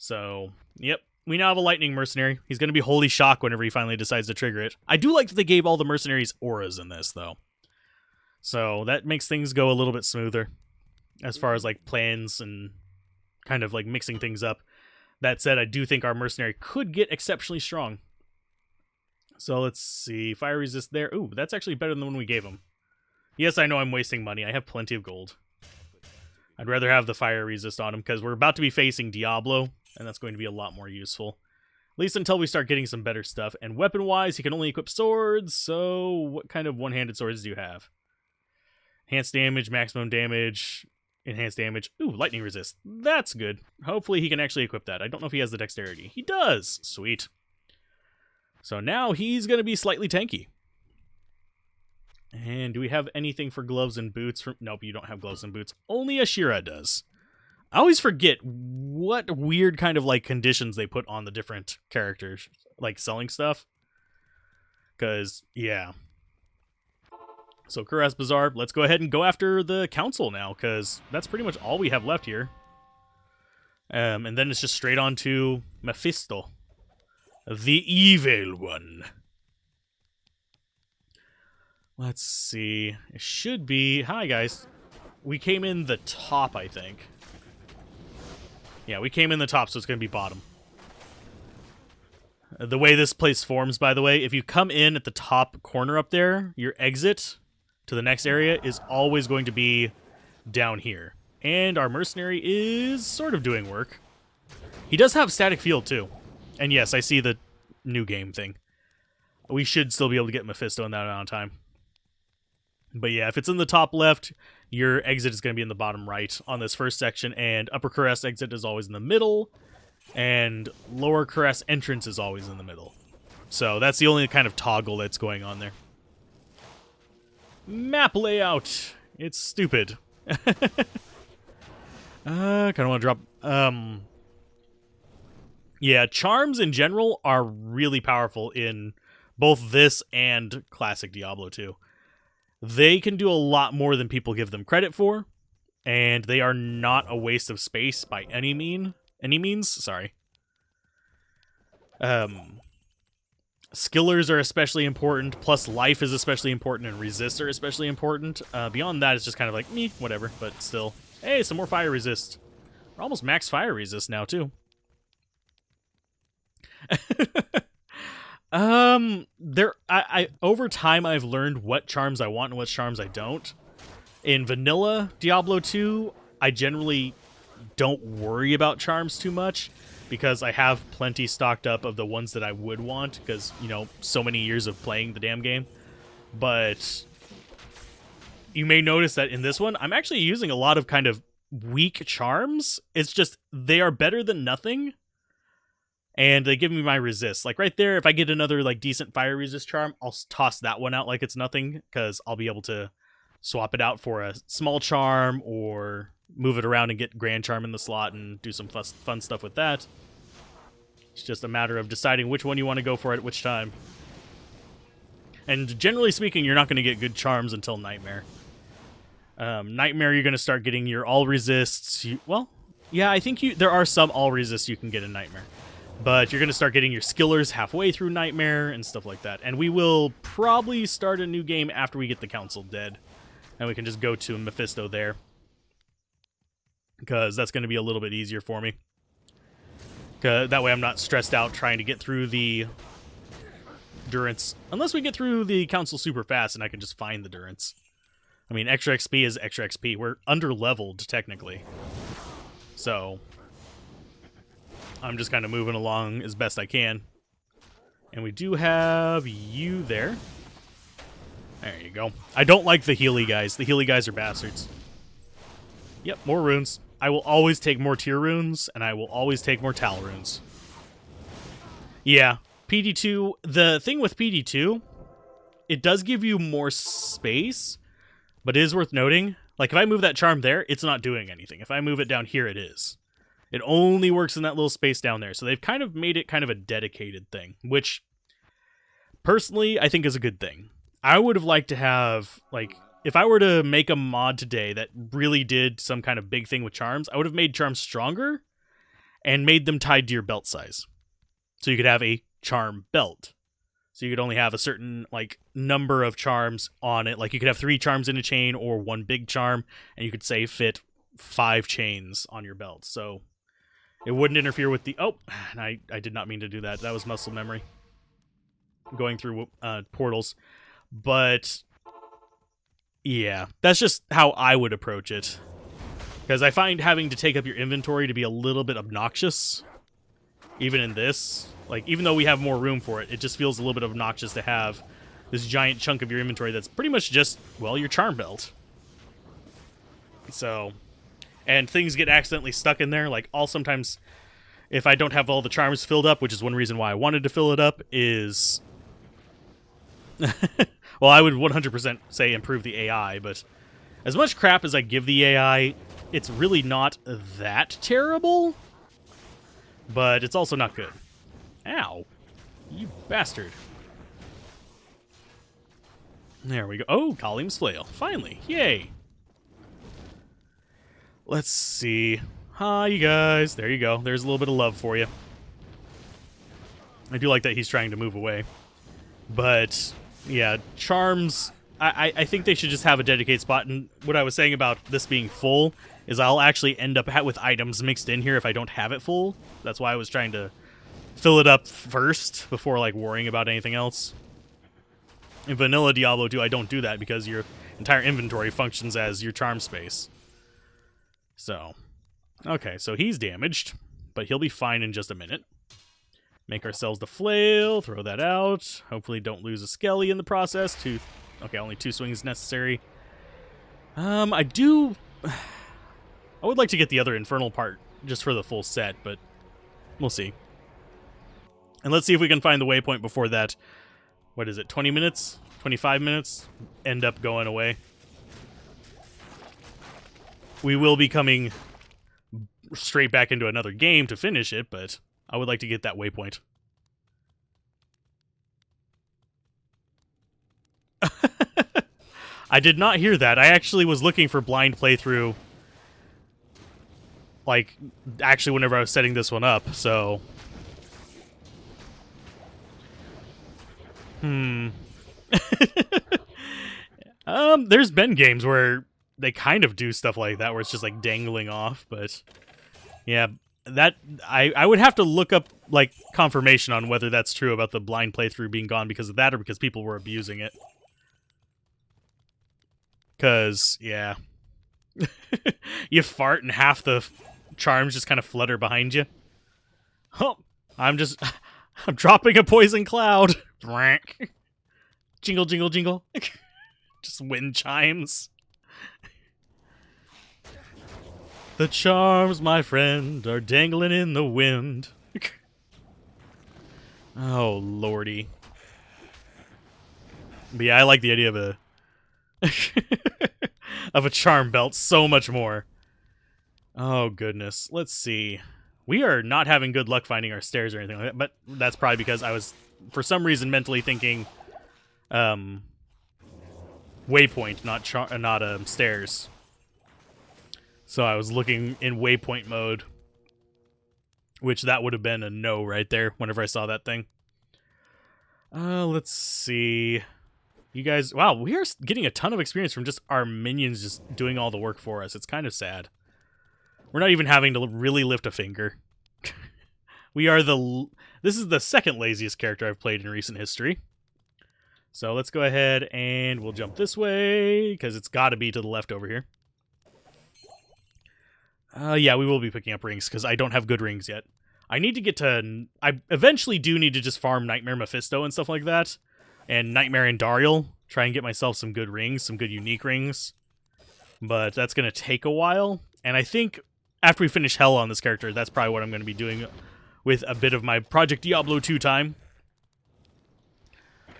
So, yep. We now have a lightning mercenary. He's going to be wholly shocked whenever he finally decides to trigger it. I do like that they gave all the mercenaries auras in this, though. So that makes things go a little bit smoother as far as like plans and kind of like mixing things up. That said, I do think our mercenary could get exceptionally strong. So let's see. Fire resist there. Ooh, that's actually better than the one we gave him. Yes, I know I'm wasting money. I have plenty of gold. I'd rather have the fire resist on him because we're about to be facing Diablo, and that's going to be a lot more useful. At least until we start getting some better stuff. And weapon-wise, he can only equip swords, so what kind of one-handed swords do you have? Enhanced damage, maximum damage, enhanced damage. Ooh, lightning resist. That's good. Hopefully he can actually equip that. I don't know if he has the dexterity. He does! Sweet. So now he's going to be slightly tanky. And do we have anything for gloves and boots? Nope, you don't have gloves and boots. Only Ashira does. I always forget what weird kind of like conditions they put on the different characters, like selling stuff. Because, yeah. So Kuras Bazaar, let's go ahead and go after the council now, because that's pretty much all we have left here. And then it's just straight on to Mephisto, the evil one. Let's see. It should be... Hi, guys. We came in the top, I think. Yeah, we came in the top, so it's going to be bottom. The way this place forms, by the way, if you come in at the top corner up there, your exit to the next area is always going to be down here. And our mercenary is sort of doing work. He does have static field, too. And yes, I see the new game thing. We should still be able to get Mephisto in that amount of time. But yeah, if it's in the top left, your exit is going to be in the bottom right on this first section, and upper Kuras exit is always in the middle, and lower Kuras entrance is always in the middle. So that's the only kind of toggle that's going on there. Map layout. It's stupid. Kind of want to drop... Yeah, charms in general are really powerful in both this and classic Diablo 2. They can do a lot more than people give them credit for, and they are not a waste of space by any means. Sorry. Skillers are especially important, plus life is especially important, and resist are especially important. Beyond that, it's just kind of like, meh, whatever, but still. Hey, some more fire resist. We're almost max fire resist now, too. Over time I've learned what charms I want and what charms I don't. In vanilla Diablo 2, I generally don't worry about charms too much because I have plenty stocked up of the ones that I would want because, you know, so many years of playing the damn game. But you may notice that in this one, I'm actually using a lot of kind of weak charms. It's just they are better than nothing. And they give me my resist. Like right there, if I get another like decent fire resist charm, I'll toss that one out like it's nothing, because I'll be able to swap it out for a small charm or move it around and get grand charm in the slot and do some fun stuff with that. It's just a matter of deciding which one you want to go for at which time. And generally speaking, you're not going to get good charms until Nightmare. Nightmare, you're going to start getting your all resists. Well, yeah, I think there are some all resists you can get in Nightmare. But you're going to start getting your skillers halfway through Nightmare and stuff like that. And we will probably start a new game after we get the Council dead. And we can just go to Mephisto there. Because that's going to be a little bit easier for me. That way I'm not stressed out trying to get through the Durance. Unless we get through the Council super fast and I can just find the Durance. I mean, extra XP is extra XP. We're under-leveled, technically. So I'm just kind of moving along as best I can. And we do have you there. There you go. I don't like the Healy guys. The Healy guys are bastards. Yep, more runes. I will always take more tier runes, and I will always take more Tal runes. Yeah, PD2. The thing with PD2, it does give you more space, but it is worth noting. Like, if I move that charm there, it's not doing anything. If I move it down here, it is. It only works in that little space down there. So they've kind of made it kind of a dedicated thing, which, personally, I think is a good thing. I would have liked to have, like, if I were to make a mod today that really did some kind of big thing with charms, I would have made charms stronger and made them tied to your belt size. So you could have a charm belt. So you could only have a certain like number of charms on it. Like you could have 3 charms in a chain or 1 big charm, and you could say fit 5 chains on your belt. So it wouldn't interfere with the... Oh, I did not mean to do that. That was muscle memory. Going through portals. But yeah, that's just how I would approach it. Because I find having to take up your inventory to be a little bit obnoxious. Even in this. Like, even though we have more room for it, it just feels a little bit obnoxious to have this giant chunk of your inventory that's pretty much just, well, your charm belt. So, and things get accidentally stuck in there. Like, I'll sometimes, if I don't have all the charms filled up, which is one reason why I wanted to fill it up, is... well, I would 100% say improve the AI, but as much crap as I give the AI, it's really not that terrible, but it's also not good. Ow. You bastard. There we go. Oh, Kalim's Flail. Finally. Yay. Let's see. Hi, you guys. There you go. There's a little bit of love for you. I do like that he's trying to move away. But, yeah, charms... I think they should just have a dedicated spot. And what I was saying about this being full is I'll actually end up with items mixed in here if I don't have it full. That's why I was trying to fill it up first before like worrying about anything else. In vanilla Diablo 2, I don't do that because your entire inventory functions as your charm space. So, okay, so he's damaged, but he'll be fine in just a minute. Make ourselves the flail, throw that out. Hopefully don't lose a skelly in the process. Okay, only 2 swings necessary. I would like to get the other infernal part just for the full set, but we'll see. And let's see if we can find the waypoint before that. What is it, 20 minutes? 25 minutes? End up going away. We will be coming straight back into another game to finish it, but I would like to get that waypoint. I did not hear that. I actually was looking for blind playthrough, like, actually whenever I was setting this one up, so... There's been games where they kind of do stuff like that, where it's just like dangling off, but yeah, that I would have to look up like confirmation on whether that's true about the blind playthrough being gone because of that or because people were abusing it. Because, yeah. You fart and half the charms just kind of flutter behind you. Oh, I'm dropping a poison cloud. Jingle, jingle, jingle. Just wind chimes. The charms, my friend, are dangling in the wind. Oh, lordy. But yeah, I like the idea of a of a charm belt so much more. Oh, goodness. Let's see. We are not having good luck finding our stairs or anything like that, but that's probably because I was, for some reason, mentally thinking waypoint, not stairs. So I was looking in waypoint mode, which that would have been a no right there whenever I saw that thing. Let's see. You guys, wow, we are getting a ton of experience from just our minions just doing all the work for us. It's kind of sad. We're not even having to really lift a finger. This is the second laziest character I've played in recent history. So let's go ahead and we'll jump this way, because it's got to be to the left over here. Yeah, we will be picking up rings, because I don't have good rings yet. I need to get to... I eventually do need to just farm Nightmare Mephisto and stuff like that. And Nightmare and Dariel. Try and get myself some good rings, some good unique rings. But that's going to take a while. And I think after we finish Hell on this character, that's probably what I'm going to be doing with a bit of my Project Diablo 2 time.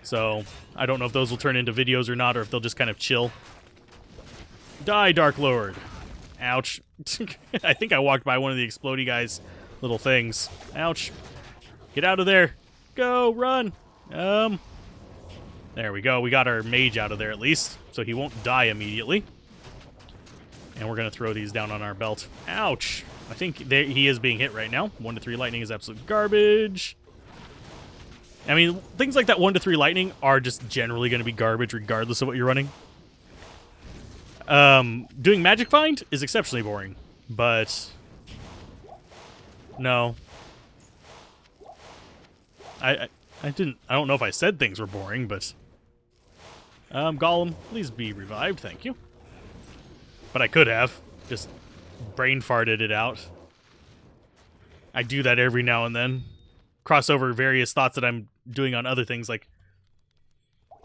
So, I don't know if those will turn into videos or not, or if they'll just kind of chill. Die, Dark Lord! Ouch. I think I walked by one of the explodey guy's little things. Ouch. Get out of there. Go, run. There we go. We got our mage out of there at least, so he won't die immediately. And we're going to throw these down on our belt. Ouch. I think he is being hit right now. 1 to 3 lightning is absolute garbage. I mean, things like that 1 to 3 lightning are just generally going to be garbage regardless of what you're running. Doing Magic Find is exceptionally boring, but no. I don't know if I said things were boring, but Golem, please be revived, thank you. But I could have just brain farted it out. I do that every now and then. Cross over various thoughts that I'm doing on other things, like,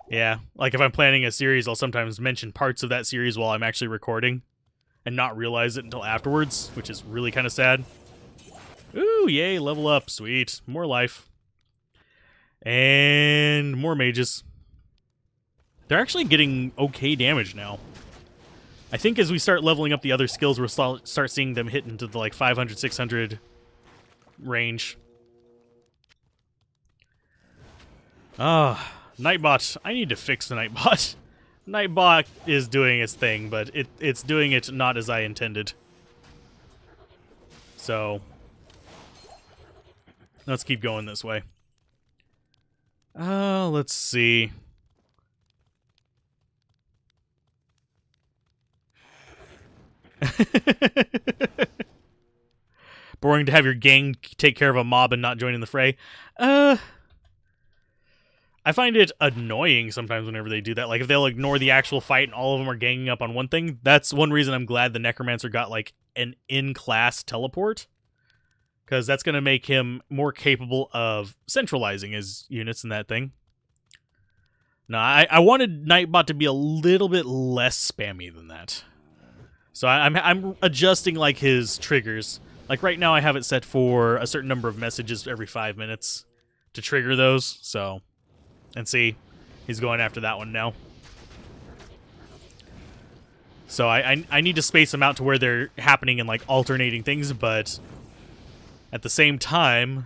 yeah, like if I'm planning a series, I'll sometimes mention parts of that series while I'm actually recording and not realize it until afterwards, which is really kind of sad. Ooh, yay, level up, sweet. More life. And more mages. They're actually getting okay damage now. I think as we start leveling up the other skills, we'll start seeing them hit into the like 500, 600 range. Nightbot. I need to fix the Nightbot. Nightbot is doing its thing, but it's doing it not as I intended. So, let's keep going this way. Let's see. Boring to have your gang take care of a mob and not join in the fray. I find it annoying sometimes whenever they do that. Like, if they'll ignore the actual fight and all of them are ganging up on one thing. That's one reason I'm glad the Necromancer got, like, an in-class teleport. Because that's going to make him more capable of centralizing his units in that thing. No, I wanted Nightbot to be a little bit less spammy than that. So I'm adjusting, like, his triggers. Like, right now I have it set for a certain number of messages every 5 minutes to trigger those, so... And see, he's going after that one now. So I need to space them out to where they're happening in, like, alternating things, but at the same time,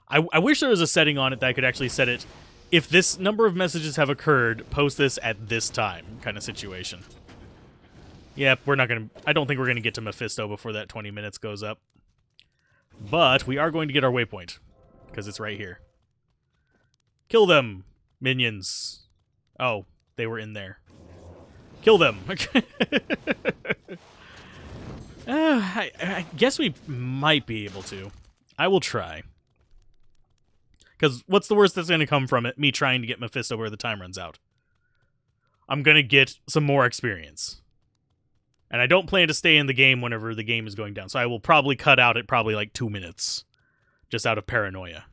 I wish there was a setting on it that I could actually set it, if this number of messages have occurred, post this at this time kind of situation. Yep, we're not going to... I don't think we're going to get to Mephisto before that 20 minutes goes up. But we are going to get our waypoint, because it's right here. Kill them, minions. Oh, they were in there. Kill them. I guess we might be able to. I will try. Because what's the worst that's going to come from it? Me trying to get Mephisto where the time runs out. I'm going to get some more experience. And I don't plan to stay in the game whenever the game is going down. So I will probably cut out at probably like 2 minutes. Just out of paranoia.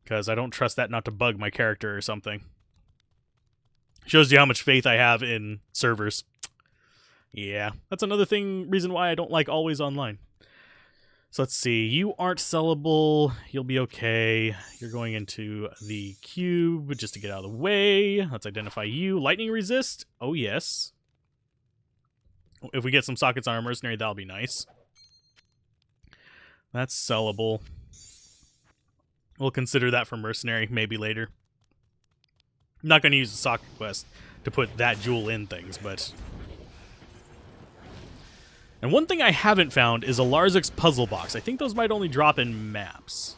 Because I don't trust that not to bug my character or something. Shows you how much faith I have in servers. Yeah, that's another reason why I don't like always online. So let's see. You aren't sellable. You'll be okay. You're going into the cube just to get out of the way. Let's identify you. Lightning resist? Oh, yes. If we get some sockets on our mercenary, that'll be nice. That's sellable. We'll consider that for mercenary, maybe later. I'm not going to use the socket quest to put that jewel in things, but... And one thing I haven't found is a Larzik's puzzle box. I think those might only drop in maps.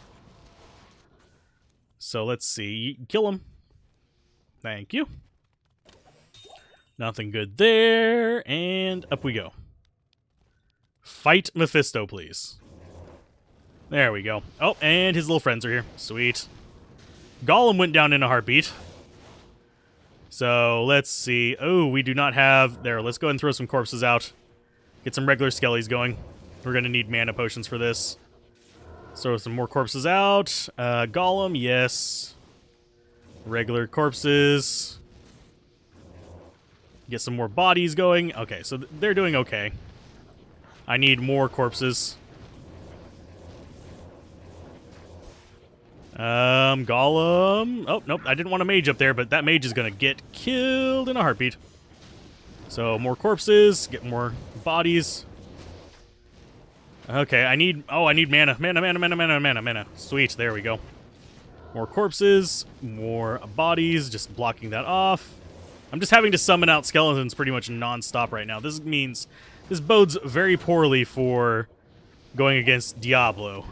So let's see. Kill him. Thank you. Nothing good there. And up we go. Fight Mephisto, please. There we go. Oh, and his little friends are here. Sweet. Golem went down in a heartbeat. So, let's see. Oh, we do not have... There, let's go ahead and throw some corpses out. Get some regular skellies going. We're going to need mana potions for this. Throw some more corpses out. Golem, yes. Regular corpses. Get some more bodies going. Okay, so they're doing okay. I need more corpses. Golem. Oh, nope, I didn't want a mage up there, but that mage is going to get killed in a heartbeat. So, more corpses, get more bodies. Okay, I need mana. Mana. Sweet, there we go. More corpses, more bodies, just blocking that off. I'm just having to summon out skeletons pretty much non-stop right now. This means This bodes very poorly for going against Diablo.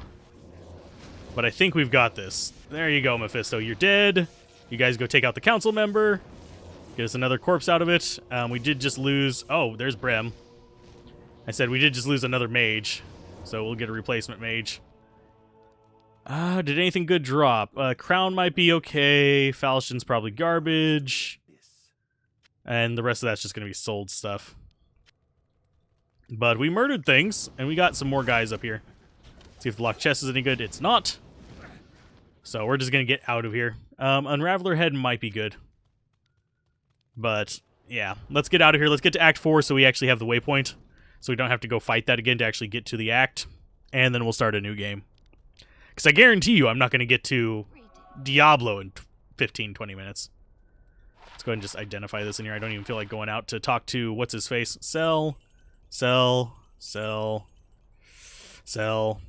But I think we've got this. There you go, Mephisto. You're dead. You guys go take out the council member. Get us another corpse out of it. We did just lose... Oh, there's Brem. I said we did just lose another mage. So we'll get a replacement mage. Did anything good drop? Crown might be okay. Falchion's probably garbage. And the rest of that's just going to be sold stuff. But we murdered things, and we got some more guys up here. See if the locked chest is any good. It's not. So we're just going to get out of here. Unraveler Head might be good. But, yeah. Let's get out of here. Let's get to Act 4 so we actually have the waypoint. So we don't have to go fight that again to actually get to the act. And then we'll start a new game. Because I guarantee you I'm not going to get to Diablo in 15, 20 minutes. Let's go ahead and just identify this in here. I don't even feel like going out to talk to, what's his face? Sell. Sell. Sell. Sell.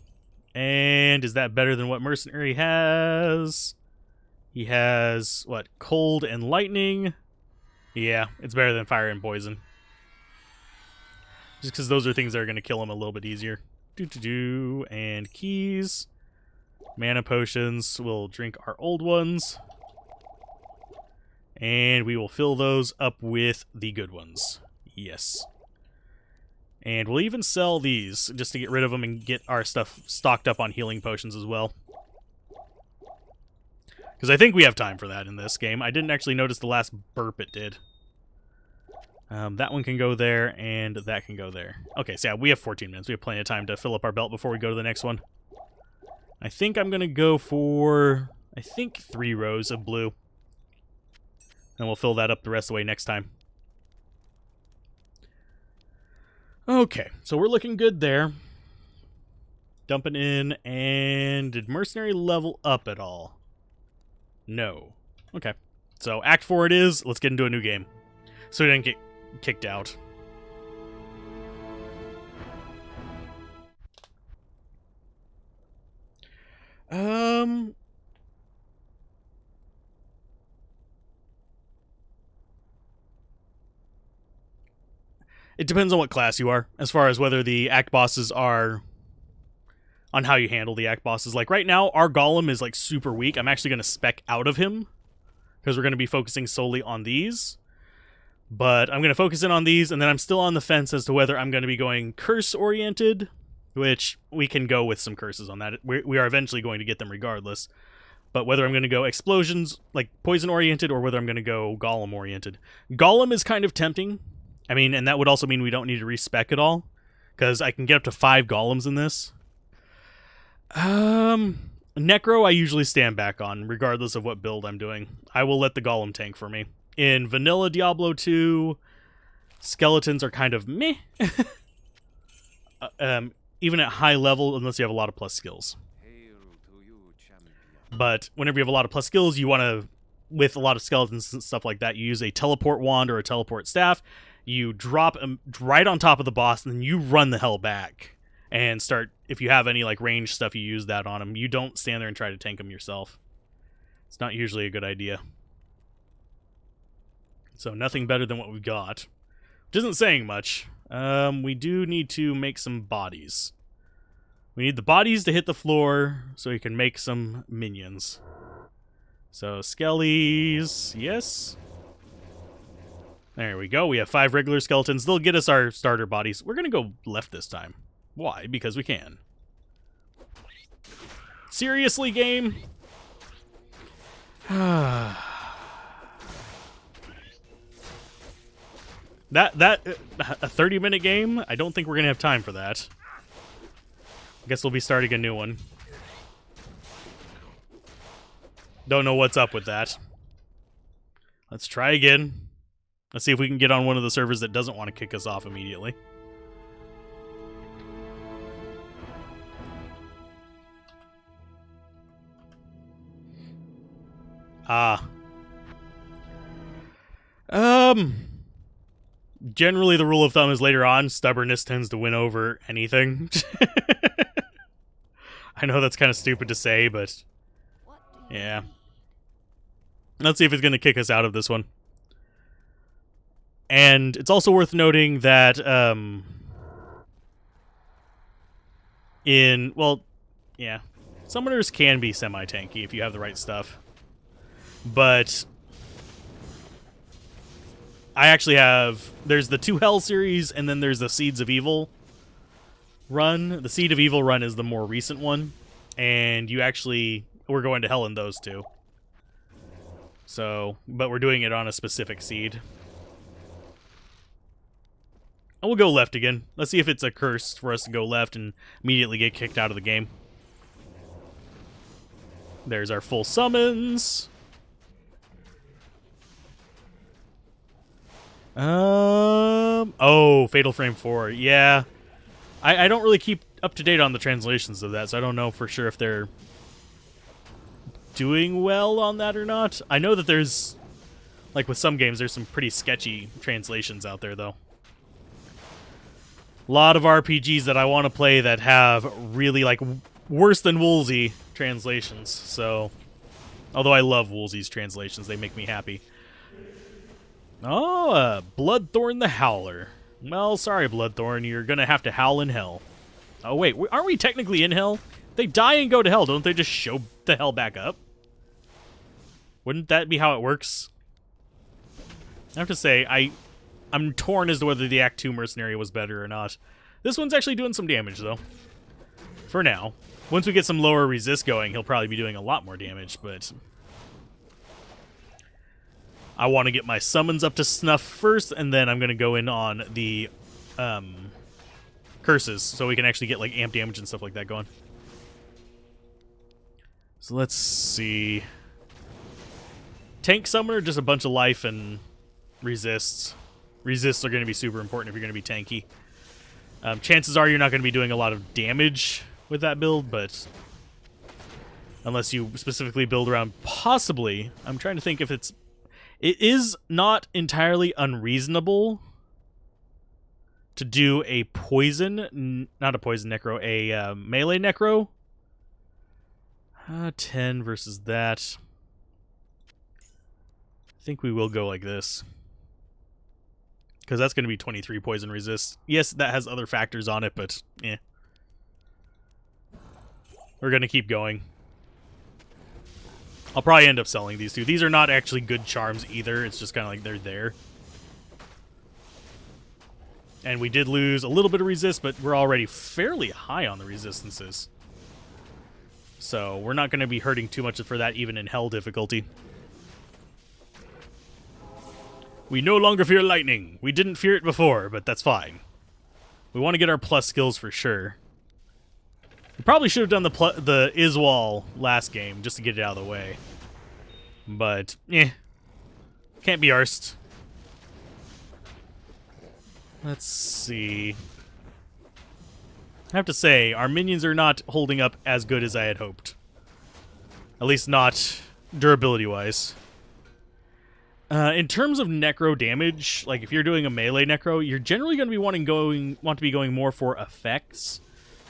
And is that better than what Mercenary has? He has, what, Cold and Lightning? Yeah, it's better than Fire and Poison. Just because those are things that are going to kill him a little bit easier. And keys. Mana potions. We'll drink our old ones. And we will fill those up with the good ones. Yes. And we'll even sell these just to get rid of them and get our stuff stocked up on healing potions as well. Because I think we have time for that in this game. I didn't actually notice the last burp it did. That one can go there, and that can go there. Okay, so yeah, we have 14 minutes. We have plenty of time to fill up our belt before we go to the next one. I think I'm going to go for, I think, 3 rows of blue. And we'll fill that up the rest of the way next time. Okay, so we're looking good there. Dumping in, and did Mercenary level up at all? No. Okay, so Act 4 it is. Let's get into a new game. So we didn't get kicked out. It depends on what class you are, as far as whether the act bosses are... on how you handle the act bosses. Like, right now, our Golem is, like, super weak. I'm actually going to spec out of him, because we're going to be focusing solely on these. But I'm going to focus in on these, and then I'm still on the fence as to whether I'm going to be going curse-oriented, which we can go with some curses on that. We are eventually going to get them regardless. But whether I'm going to go explosions, like poison-oriented, or whether I'm going to go Golem-oriented. Golem is kind of tempting. I mean, and that would also mean we don't need to respec it all, because I can get up to 5 Golems in this. Necro I usually stand back on, regardless of what build I'm doing. I will let the Golem tank for me. In vanilla Diablo 2, skeletons are kind of meh. Even at high level, unless you have a lot of plus skills. But whenever you have a lot of plus skills, you want to, with a lot of skeletons and stuff like that, you use a teleport wand or a teleport staff. You drop them right on top of the boss, and then you run the hell back. And start, if you have any like range stuff, you use that on them. You don't stand there and try to tank them yourself. It's not usually a good idea. So nothing better than what we've got. Which isn't saying much. We do need to make some bodies. We need the bodies to hit the floor so we can make some minions. So skellies, yes. There we go. We have 5 regular skeletons. They'll get us our starter bodies. We're going to go left this time. Why? Because we can. Seriously, game? That a 30-minute game? I don't think we're going to have time for that. I guess we'll be starting a new one. Don't know what's up with that. Let's try again. Let's see if we can get on one of the servers that doesn't want to kick us off immediately. Generally the rule of thumb is later on, stubbornness tends to win over anything. I know that's kind of stupid to say, but yeah. Let's see if it's going to kick us out of this one. And it's also worth noting that Well, yeah. Summoners can be semi-tanky if you have the right stuff. But I actually have... There's the 2 Hell series, and then there's the Seeds of Evil run. The Seed of Evil run is the more recent one. And you actually... We're going to Hell in those 2. So, but we're doing it on a specific seed. And we'll go left again. Let's see if it's a curse for us to go left and immediately get kicked out of the game. There's our full summons. Oh, Fatal Frame 4. Yeah. I don't really keep up to date on the translations of that, so I don't know for sure if they're doing well on that or not. I know that there's, like with some games, there's some pretty sketchy translations out there, though. A lot of RPGs that I want to play that have really, like, worse than Woolsey translations, so... Although I love Woolsey's translations, they make me happy. Oh, Bloodthorn the Howler. Well, sorry, Bloodthorn, you're gonna have to howl in hell. Oh, wait, aren't we technically in hell? They die and go to hell, don't they just show the hell back up? Wouldn't that be how it works? I have to say, I'm torn as to whether the Act 2 Mercenary was better or not. This one's actually doing some damage, though. For now. Once we get some lower resist going, he'll probably be doing a lot more damage, but... I want to get my summons up to snuff first, and then I'm going to go in on the curses, so we can actually get like amp damage and stuff like that going. So let's see. Tank summoner, just a bunch of life and resists. Resists are going to be super important if you're going to be tanky. Chances are you're not going to be doing a lot of damage with that build, but unless you specifically build around possibly, I'm trying to think if it is not entirely unreasonable to do a poison, not a poison necro, a melee necro. 10 versus that. I think we will go like this. Because that's going to be 23 poison resist. Yes, that has other factors on it, but eh. We're going to keep going. I'll probably end up selling these two. These are not actually good charms either. It's just kind of like they're there. And we did lose a little bit of resist, but we're already fairly high on the resistances. So we're not going to be hurting too much for that even in hell difficulty. We no longer fear lightning. We didn't fear it before, but that's fine. We want to get our plus skills for sure. We probably should have done the Iswal last game just to get it out of the way. But, can't be arsed. Let's see. I have to say, our minions are not holding up as good as I had hoped. At least not durability-wise. In terms of necro damage, like if you're doing a melee necro, you're generally going to be want to be going more for effects,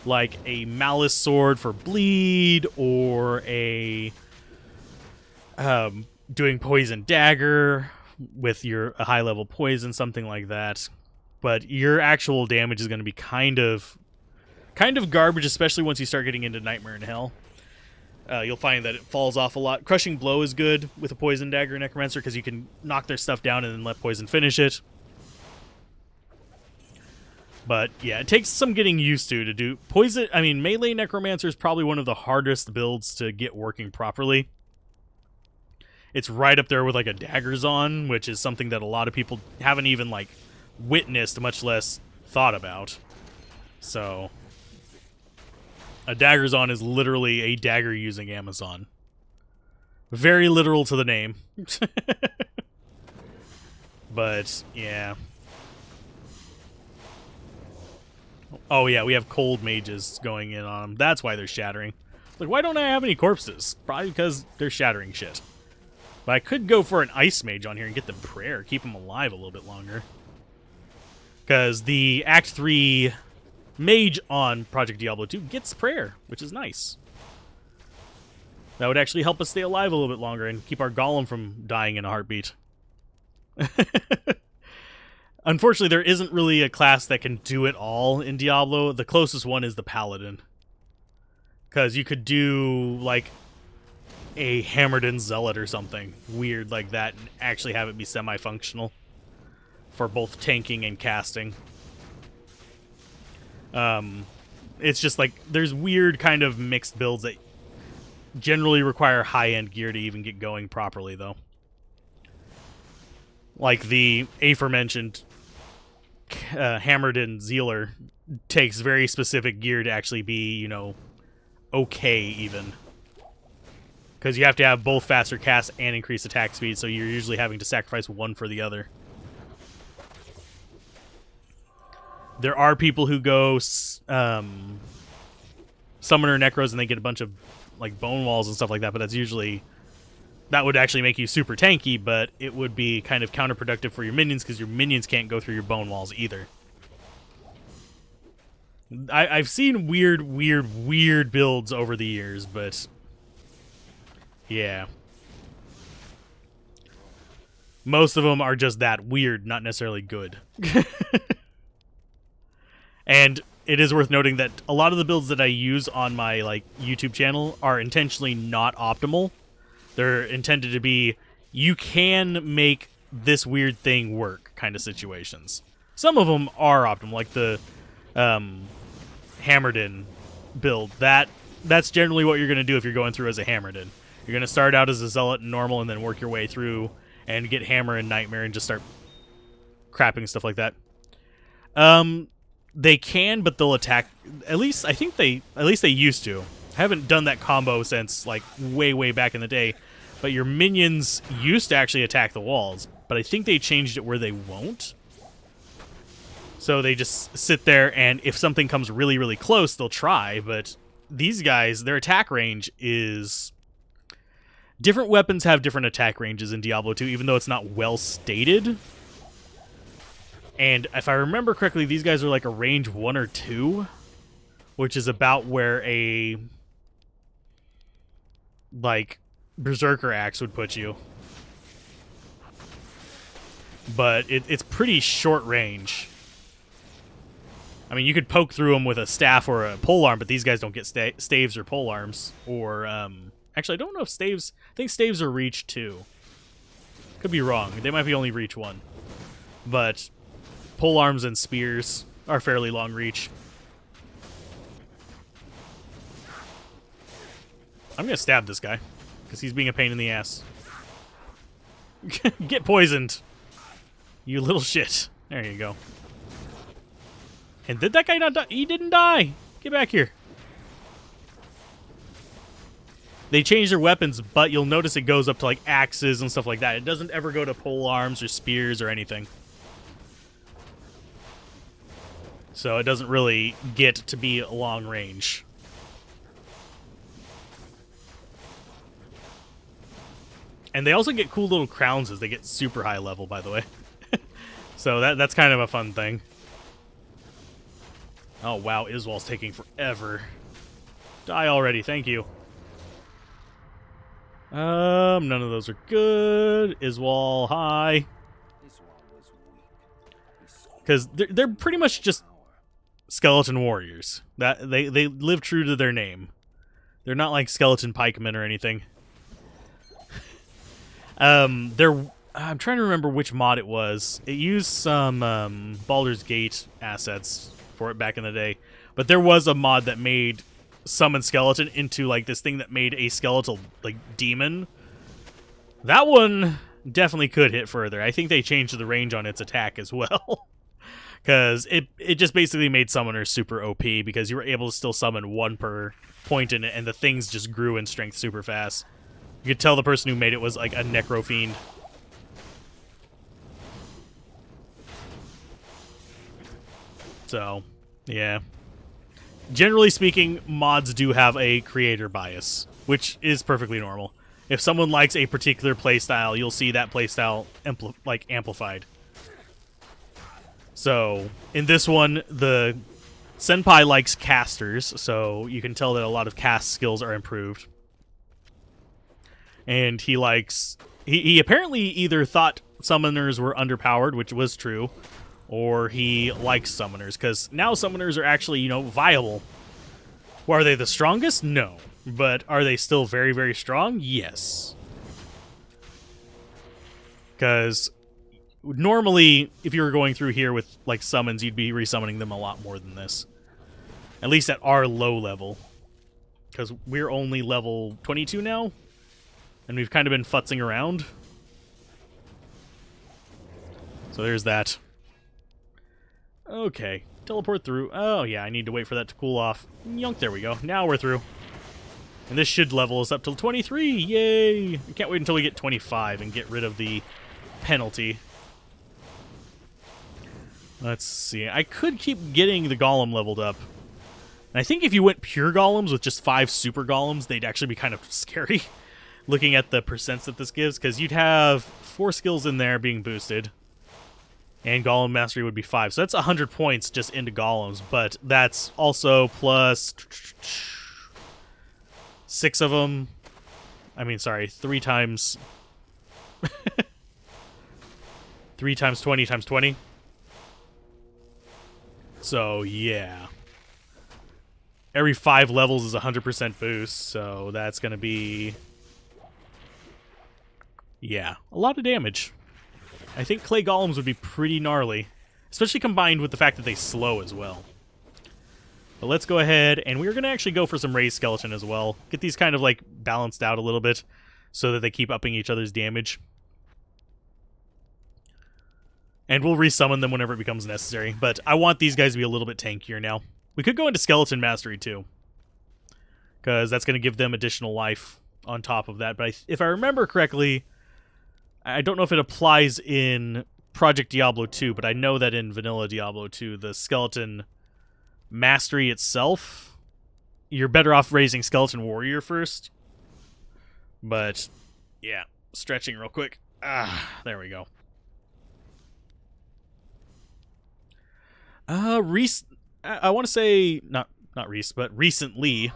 like a malice sword for bleed, or a doing poison dagger with a high level poison, something like that. But your actual damage is going to be kind of garbage, especially once you start getting into Nightmare in Hell. You'll find that it falls off a lot. Crushing Blow is good with a Poison Dagger Necromancer because you can knock their stuff down and then let Poison finish it. But yeah, it takes some getting used to do Poison. I mean, Melee Necromancer is probably one of the hardest builds to get working properly. It's right up there with like a Daggers On, which is something that a lot of people haven't even like witnessed, much less thought about. So a Daggers On is literally a dagger using Amazon. Very literal to the name. But, yeah. Oh, yeah, we have cold mages going in on them. That's why they're shattering. Like, why don't I have any corpses? Probably because they're shattering shit. But I could go for an ice mage on here and get them prayer. Keep them alive a little bit longer. Because the Act 3... mage on Project Diablo 2 gets prayer, which is nice. That would actually help us stay alive a little bit longer and keep our golem from dying in a heartbeat. Unfortunately, there isn't really a class that can do it all in Diablo. The closest one is the paladin. Because you could do, like, a hammered-in zealot or something weird like that and actually have it be semi-functional for both tanking and casting. It's just like there's weird kind of mixed builds that generally require high-end gear to even get going properly, though. Like the aforementioned hammered-in Zealer takes very specific gear to actually be, you know, okay even. Because you have to have both faster cast and increased attack speed, so you're usually having to sacrifice one for the other. There are people who go Summoner Necros and they get a bunch of like bone walls and stuff like that, but that's usually... That would actually make you super tanky, but it would be kind of counterproductive for your minions because your minions can't go through your bone walls either. I've seen weird builds over the years, but... Yeah. Most of them are just that weird, not necessarily good. And it is worth noting that a lot of the builds that I use on my like YouTube channel are intentionally not optimal. They're intended to be, you can make this weird thing work kind of situations. Some of them are optimal, like the hammered-in build. That's generally what you're going to do if you're going through as a hammered-in. You're going to start out as a zealot and normal and then work your way through and get hammer and nightmare and just start crapping and stuff like that. They can, but they'll attack. At least they used to. I haven't done that combo since like way back in the day. But your minions used to actually attack the walls, but I think they changed it where they won't. So they just sit there, and if something comes really close, they'll try. But these guys, their attack range is... Different weapons have different attack ranges in Diablo 2, even though it's not well stated. And if I remember correctly, these guys are like a range 1 or 2, which is about where a like Berserker Axe would put you. But it's pretty short range. I mean, you could poke through them with a staff or a polearm, but these guys don't get staves or polearms. Or, actually, I don't know if staves... I think staves are reach 2. Could be wrong. They might be only reach 1. But polearms and spears are fairly long reach. I'm going to stab this guy, because he's being a pain in the ass. Get poisoned, you little shit. There you go. And did that guy not die? He didn't die. Get back here. They change their weapons, but you'll notice it goes up to like axes and stuff like that. It doesn't ever go to pole arms or spears or anything. So it doesn't really get to be long range. And they also get cool little crowns as they get super high level, by the way. So that's kind of a fun thing. Oh wow, Iswal's taking forever. Die already, thank you. None of those are good. Iswal, hi. Because they're pretty much just skeleton warriors. That they live true to their name. They're not like skeleton pikemen or anything. I'm trying to remember which mod it was. It used some Baldur's Gate assets for it back in the day, but there was a mod that made summon skeleton into like this thing that made a skeletal like demon. That one definitely could hit further. I think they changed the range on its attack as well. Because it just basically made summoners super OP because you were able to still summon one per point in it, and the things just grew in strength super fast. You could tell the person who made it was like a necro fiend. So, yeah. Generally speaking, mods do have a creator bias, which is perfectly normal. If someone likes a particular playstyle, you'll see that playstyle amplified. So, in this one, the Senpai likes casters, so you can tell that a lot of cast skills are improved. And he likes... He apparently either thought summoners were underpowered, which was true, or he likes summoners, because now summoners are actually, you know, viable. Well, are they the strongest? No. But are they still very, very strong? Yes. Because normally, if you were going through here with, like, summons, you'd be resummoning them a lot more than this. At least at our low level. Because we're only level 22 now. And we've kind of been futzing around. So there's that. Okay. Teleport through. Oh, yeah, I need to wait for that to cool off. Yonk, there we go. Now we're through. And this should level us up till 23. Yay! I can't wait until we get 25 and get rid of the penalty. Let's see. I could keep getting the golem leveled up. And I think if you went pure golems with just 5 super golems, they'd actually be kind of scary. Looking at the percents that this gives, because you'd have 4 skills in there being boosted. And golem mastery would be 5. So that's 100 points just into golems. But that's also plus 6 of them. I mean, sorry, 3 times... 3 times 20 times 20. So, yeah. Every 5 levels is 100% boost, so that's going to be... Yeah, a lot of damage. I think clay golems would be pretty gnarly, especially combined with the fact that they slow as well. But let's go ahead, and we're going to actually go for some raised skeleton as well. Get these kind of, like, balanced out a little bit so that they keep upping each other's damage. And we'll resummon them whenever it becomes necessary. But I want these guys to be a little bit tankier now. We could go into skeleton mastery too, because that's going to give them additional life on top of that. But if I remember correctly, I don't know if it applies in Project Diablo 2, but I know that in vanilla Diablo 2, the skeleton mastery itself, you're better off raising skeleton warrior first. But yeah, stretching real quick. There we go. I want to say, not recently,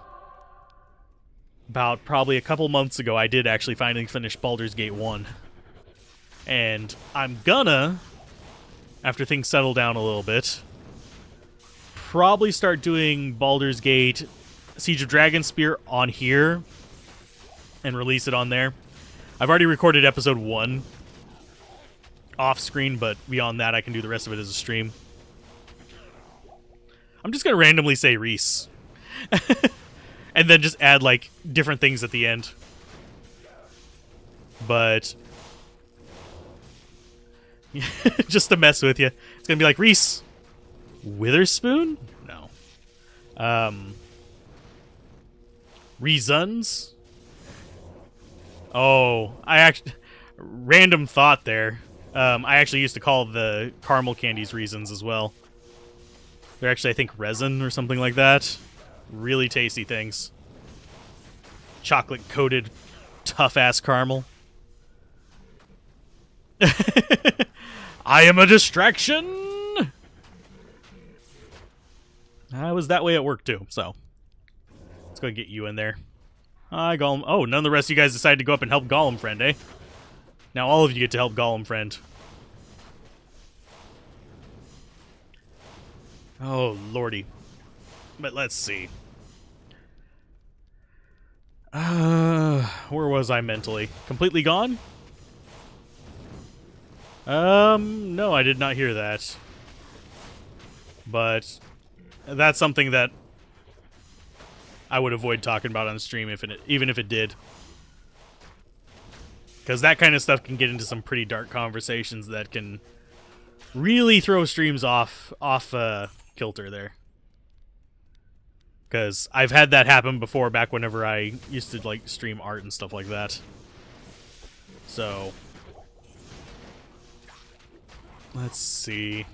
about probably a couple months ago, I did actually finally finish Baldur's Gate 1. And I'm gonna, after things settle down a little bit, probably start doing Baldur's Gate Siege of Dragonspear on here and release it on there. I've already recorded episode 1 off screen, but beyond that, I can do the rest of it as a stream. I'm just gonna randomly say Reese. And then just add, like, different things at the end. But... just to mess with you. It's gonna be like, Reese Witherspoon? No. Reasons? Oh, I actually... Random thought there. I actually used to call the caramel candies Reasons as well. They're actually, I think, resin or something like that. Really tasty things. Chocolate-coated, tough-ass caramel. I am a distraction! I was that way at work, too, so. Let's go get you in there. Hi, Golem. Oh, none of the rest of you guys decided to go up and help Golem Friend, eh? Now all of you get to help Golem Friend. Oh, lordy. But let's see. Where was I mentally? Completely gone? No, I did not hear that. But that's something that I would avoid talking about on stream even if it did. Because that kind of stuff can get into some pretty dark conversations that can really throw streams off kilter there. Because I've had that happen before back whenever I used to, like, stream art and stuff like that. So... let's see.